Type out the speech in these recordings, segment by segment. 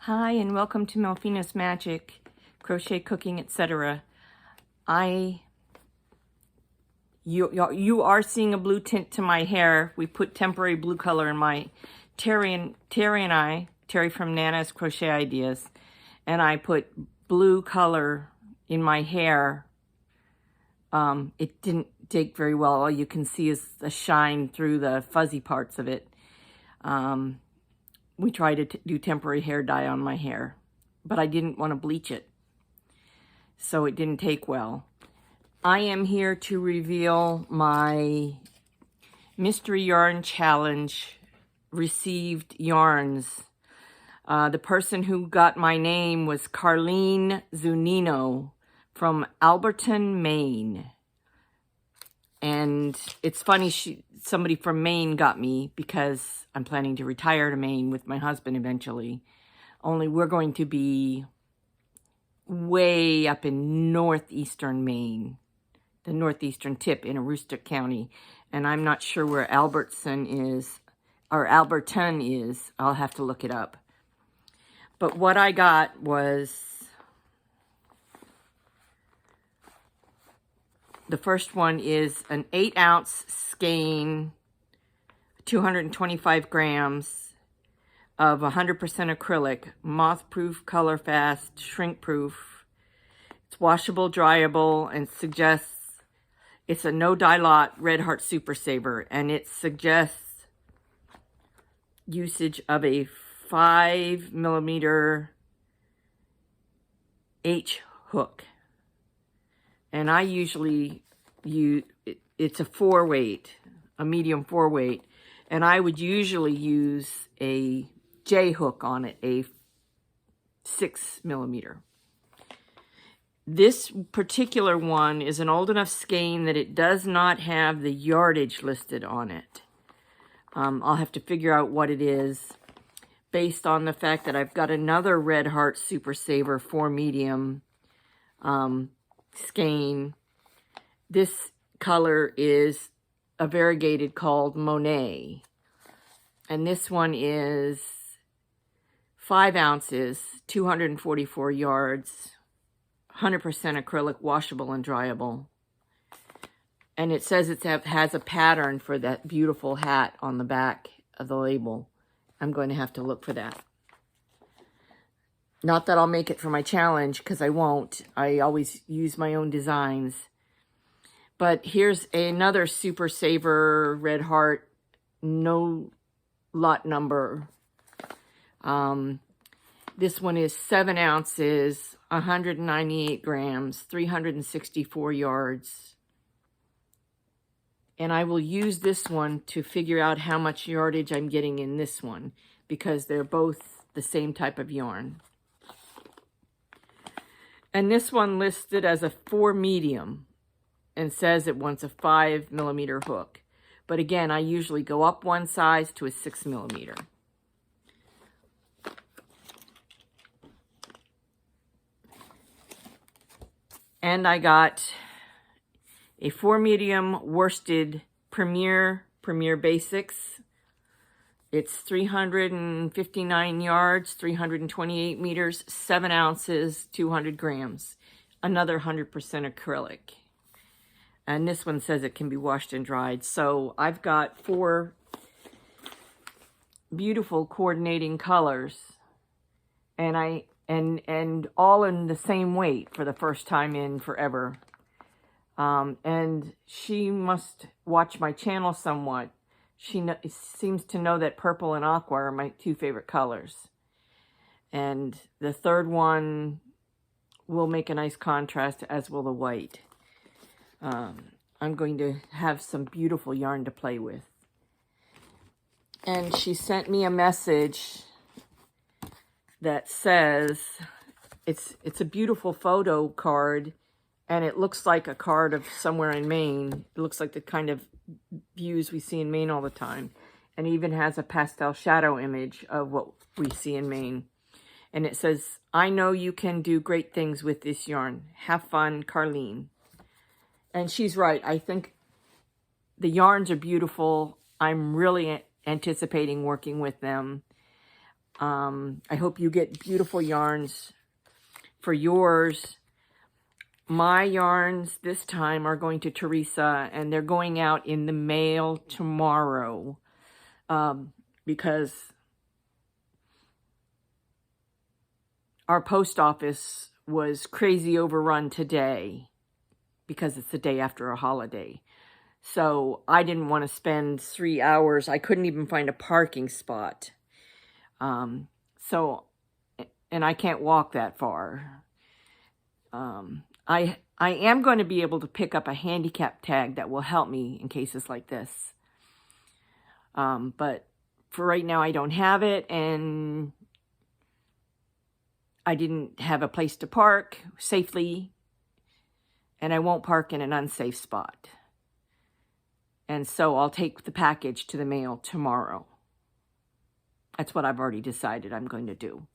Hi, and welcome to Melfina's Magic, crochet, cooking, etc. You are seeing a blue tint to my hair. We put temporary blue color in my Terry from Nana's Crochet Ideas, and I put blue color in my hair. It didn't take very well. All you can see is the shine through the fuzzy parts of it. We tried to do temporary hair dye on my hair, but I didn't want to bleach it, so it didn't take well. I am here to reveal my Mystery Yarn Challenge received yarns. The person who got my name was Carlene Zunino from Alberton, Maine. And it's funny, somebody from Maine got me because I'm planning to retire to Maine with my husband eventually. Only we're going to be way up in northeastern Maine, the northeastern tip in Aroostook County. And I'm not sure where Alberton is. I'll have to look it up. But what I got was, the first one is an 8-ounce skein, 225 grams of 100% acrylic, moth-proof, color-fast, shrink-proof. It's washable, dryable, and suggests it's a no-dye lot Red Heart Super Saver, and it suggests usage of a 5mm H hook. And I usually use, it's a 4-weight, a medium 4-weight, and I would usually use a J hook on it, a 6mm. This particular one is an old enough skein that it does not have the yardage listed on it. I'll have to figure out what it is based on the fact that I've got another Red Heart Super Saver 4 medium skein. This color is a variegated called Monet, and this one is 5 ounces, 244 yards, 100% acrylic, washable and dryable. And it says it has a pattern for that beautiful hat on the back of the label. I'm going to have to look for that. Not that I'll make it for my challenge, because I won't. I always use my own designs. But here's another Super Saver Red Heart, no lot number. This one is 7 ounces, 198 grams, 364 yards. And I will use this one to figure out how much yardage I'm getting in this one, because they're both the same type of yarn. And this one listed as a 4 medium and says it wants a 5mm hook. But again, I usually go up one size to a 6mm. And I got a 4 medium worsted Premier Basics. It's 359 yards, 328 meters, 7 ounces, 200 grams. Another 100% acrylic. And this one says it can be washed and dried. So I've got 4 beautiful coordinating colors. And all in the same weight for the first time in forever. And she must watch my channel somewhat. She seems to know that purple and aqua are my 2 favorite colors. And the third one will make a nice contrast, as will the white. I'm going to have some beautiful yarn to play with. And she sent me a message that says, it's a beautiful photo card, and it looks like a card of somewhere in Maine. It looks like the kind of views we see in Maine all the time. And it even has a pastel shadow image of what we see in Maine. And it says, I know you can do great things with this yarn. Have fun, Carlene. And she's right. I think the yarns are beautiful. I'm really anticipating working with them. I hope you get beautiful yarns for yours. My yarns this time are going to Teresa, and they're going out in the mail tomorrow, because our post office was crazy overrun today because it's the day after a holiday. So I didn't want to spend 3 hours. I couldn't even find a parking spot. And I can't walk that far. I am going to be able to pick up a handicap tag that will help me in cases like this. But for right now, I don't have it, and I didn't have a place to park safely, and I won't park in an unsafe spot. And so I'll take the package to the mail tomorrow. That's what I've already decided I'm going to do.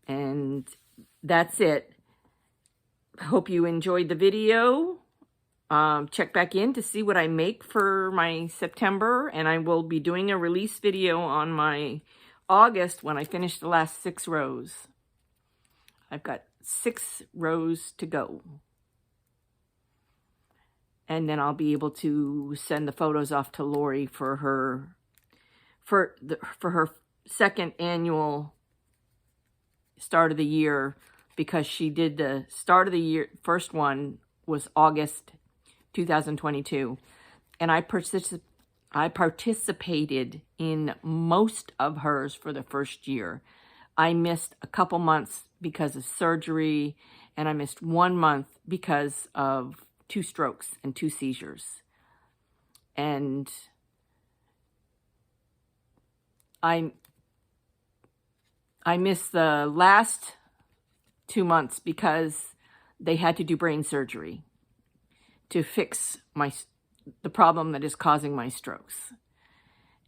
And that's it. Hope you enjoyed the video. Check back in to see what I make for my September, and I will be doing a release video on my August when I finish the last 6 rows. I've got 6 rows to go. And then I'll be able to send the photos off to Lori for her second annual start of the year, because she did the start of the year. First one was August 2022, and I participated in most of hers for the first year. I missed a couple months because of surgery, and I missed 1 month because of 2 strokes and 2 seizures. And I missed the last 2 months because they had to do brain surgery to fix the problem that is causing my strokes,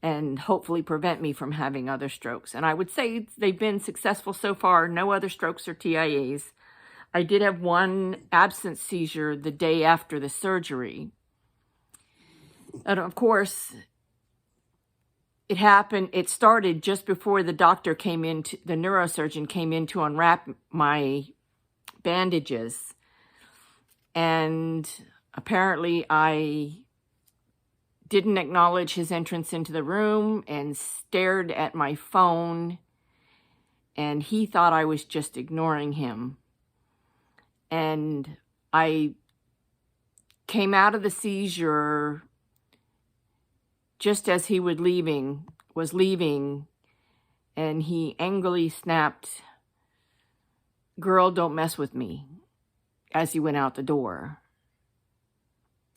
and hopefully prevent me from having other strokes. And I would say they've been successful so far. No other strokes or TIAs. I did have 1 absent seizure the day after the surgery. And of course, it started just before the doctor came in, the neurosurgeon came in to unwrap my bandages. And apparently I didn't acknowledge his entrance into the room and stared at my phone, and he thought I was just ignoring him. And I came out of the seizure just as he was leaving, and he angrily snapped, "Girl, don't mess with me," as he went out the door.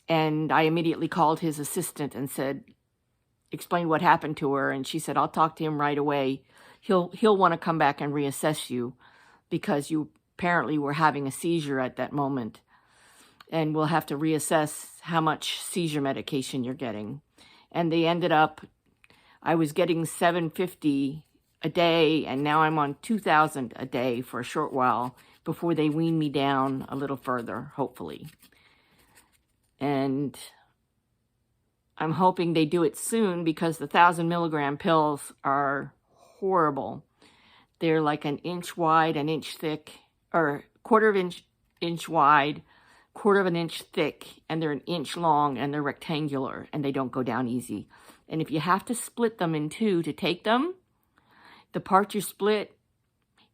And I immediately called his assistant and explained what happened to her. And she said, "I'll talk to him right away. He'll want to come back and reassess you because you apparently were having a seizure at that moment. And we'll have to reassess how much seizure medication you're getting." And they ended up, I was getting $750 a day, and now I'm on $2,000 a day for a short while before they wean me down a little further, hopefully. And I'm hoping they do it soon, because the 1,000 milligram pills are horrible. They're like an inch wide, an inch thick, or quarter of inch wide, quarter of an inch thick, and they're an inch long, and they're rectangular, and they don't go down easy. And if you have to split them in 2 to take them, the part you split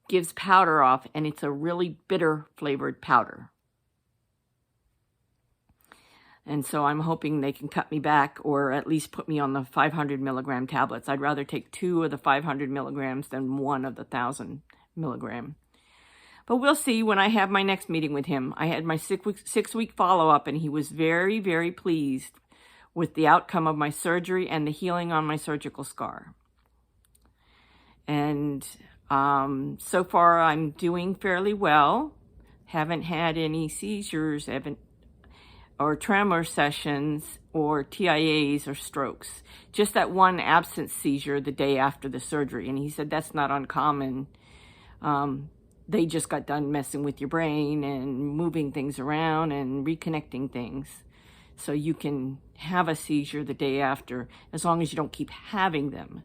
gives powder off, and it's a really bitter flavored powder. And so I'm hoping they can cut me back, or at least put me on the 500 milligram tablets. I'd rather take 2 of the 500 milligrams than 1 of the 1,000 milligram. But we'll see when I have my next meeting with him. I had my 6-week follow-up, and he was very, very pleased with the outcome of my surgery and the healing on my surgical scar. And so far, I'm doing fairly well. Haven't had any seizures, or tremor sessions, or TIAs, or strokes. Just that 1 absent seizure the day after the surgery. And he said that's not uncommon. They just got done messing with your brain and moving things around and reconnecting things. So you can have a seizure the day after, as long as you don't keep having them.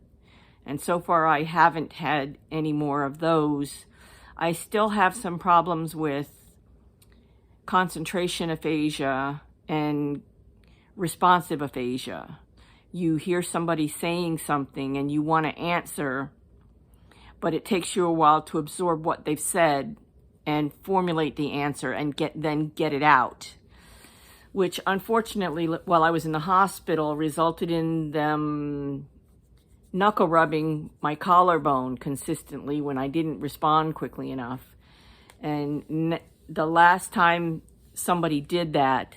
And so far I haven't had any more of those. I still have some problems with concentration aphasia and responsive aphasia. You hear somebody saying something and you want to answer, but it takes you a while to absorb what they've said and formulate the answer and then get it out, which unfortunately, while I was in the hospital, resulted in them knuckle rubbing my collarbone consistently when I didn't respond quickly enough. And the last time somebody did that,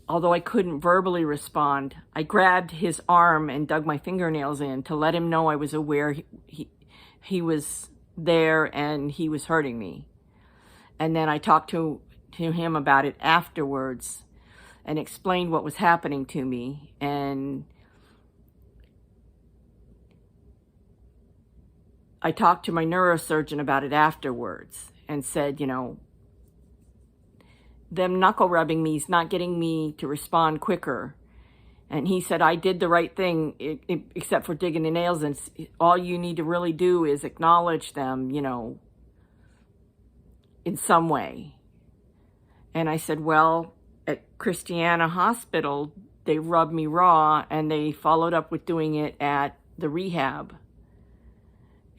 although I couldn't verbally respond, I grabbed his arm and dug my fingernails in to let him know I was aware he was there and he was hurting me. And then I talked to him about it afterwards and explained what was happening to me. And I talked to my neurosurgeon about it afterwards and said, you know, them knuckle rubbing me is not getting me to respond quicker. And he said, I did the right thing, except for digging the nails, and all you need to really do is acknowledge them, you know, in some way. And I said, well, at Christiana Hospital, they rubbed me raw, and they followed up with doing it at the rehab.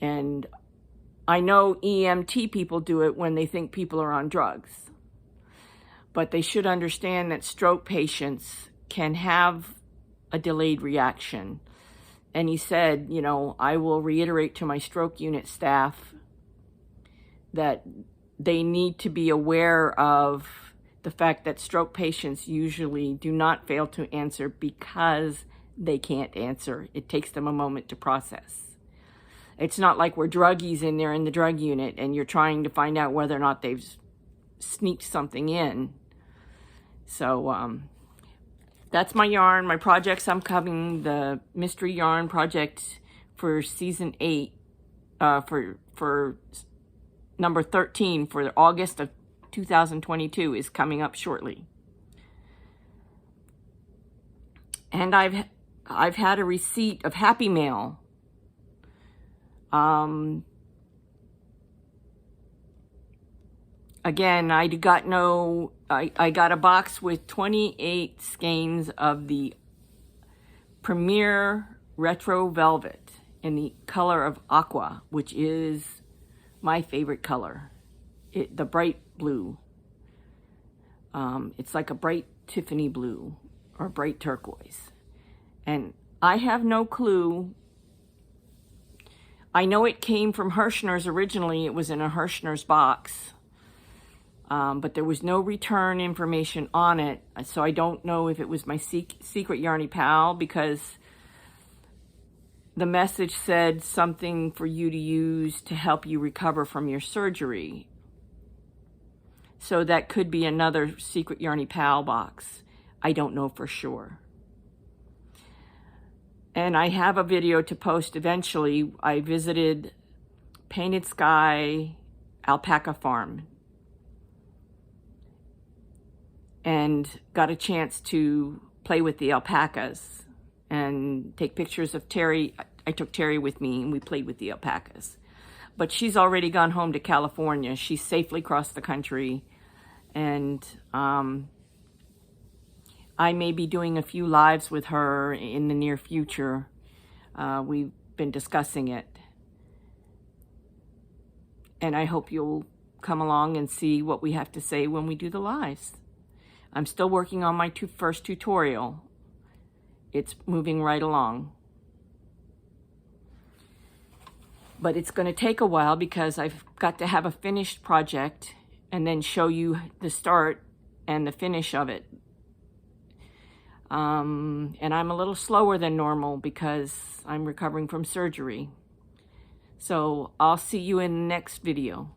And I know EMT people do it when they think people are on drugs. But they should understand that stroke patients can have a delayed reaction. And he said, you know, I will reiterate to my stroke unit staff that they need to be aware of the fact that stroke patients usually do not fail to answer because they can't answer. It takes them a moment to process. It's not like we're druggies in there in the drug unit and you're trying to find out whether or not they've sneaked something in. So that's my yarn, my projects I'm covering, the mystery yarn project for season 8, for number 13 for August of 2022 is coming up shortly. And I've had a receipt of Happy Mail. Again, I got a box with 28 skeins of the Premier Retro Velvet in the color of aqua, which is my favorite color. The bright blue. It's like a bright Tiffany blue or bright turquoise. And I have no clue. I know it came from Hirschner's originally. It was in a Hirschner's box. But there was no return information on it. So I don't know if it was my secret Yarny Pal, because the message said something for you to use to help you recover from your surgery. So that could be another secret Yarny Pal box. I don't know for sure. And I have a video to post eventually. I visited Painted Sky Alpaca Farm and got a chance to play with the alpacas and take pictures of Terry. I took Terry with me and we played with the alpacas. But she's already gone home to California. She's safely crossed the country. And I may be doing a few lives with her in the near future. We've been discussing it. And I hope you'll come along and see what we have to say when we do the lives. I'm still working on my first tutorial. It's moving right along. But it's going to take a while because I've got to have a finished project and then show you the start and the finish of it. And I'm a little slower than normal because I'm recovering from surgery. So I'll see you in the next video.